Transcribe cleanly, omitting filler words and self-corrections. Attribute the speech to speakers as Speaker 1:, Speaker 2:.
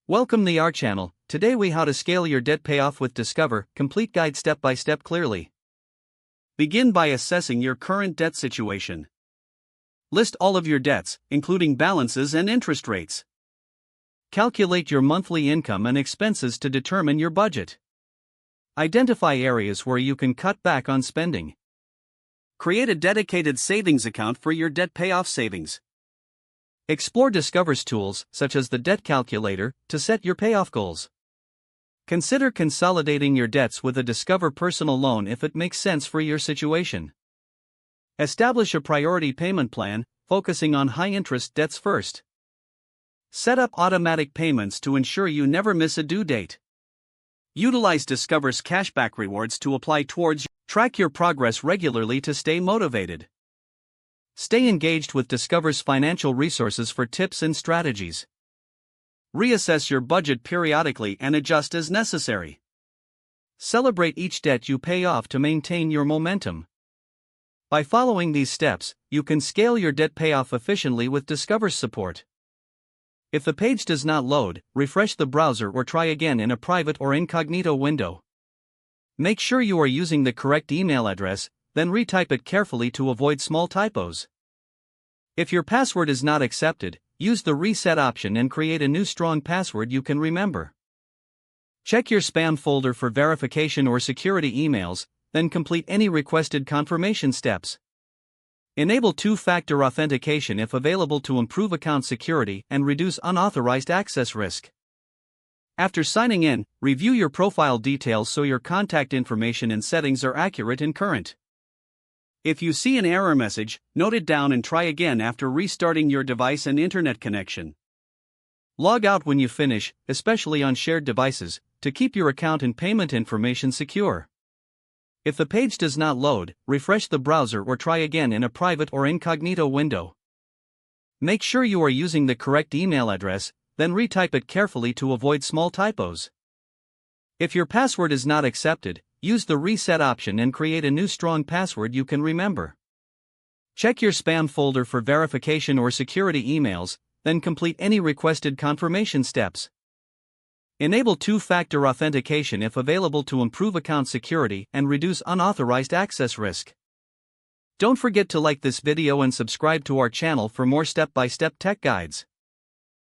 Speaker 1: Welcome to our channel. Today we how to scale your debt payoff with Discover, complete guide step by step clearly. Begin by assessing your current debt situation. List all of your debts, including balances and interest rates. Calculate your monthly income and expenses to determine your budget. Identify areas where you can cut back on spending. Create a dedicated savings account for your debt payoff savings. Explore Discover's tools, such as the debt calculator, to set your payoff goals. Consider consolidating your debts with a Discover personal loan if it makes sense for your situation. Establish a priority payment plan, focusing on high-interest debts first. Set up automatic payments to ensure you never miss a due date. Utilize Discover's cashback rewards to apply towards. Track your progress regularly to stay motivated. Stay engaged with Discover's financial resources for tips and strategies. Reassess your budget periodically and adjust as necessary. Celebrate each debt you pay off to maintain your momentum. By following these steps, you can scale your debt payoff efficiently with Discover's support. If the page does not load, refresh the browser or try again in a private or incognito window. Make sure you are using the correct email address, then retype it carefully to avoid small typos. If your password is not accepted, use the reset option and create a new strong password you can remember. Check your spam folder for verification or security emails, then complete any requested confirmation steps. Enable two-factor authentication if available to improve account security and reduce unauthorized access risk. After signing in, review your profile details so your contact information and settings are accurate and current. If you see an error message, note it down and try again after restarting your device and internet connection. Log out when you finish, especially on shared devices, to keep your account and payment information secure. If the page does not load, refresh the browser or try again in a private or incognito window. Make sure you are using the correct email address, then retype it carefully to avoid small typos. If your password is not accepted, use the reset option and create a new strong password you can remember. Check your spam folder for verification or security emails, then complete any requested confirmation steps. Enable two-factor authentication if available to improve account security and reduce unauthorized access risk. Don't forget to like this video and subscribe to our channel for more step-by-step tech guides.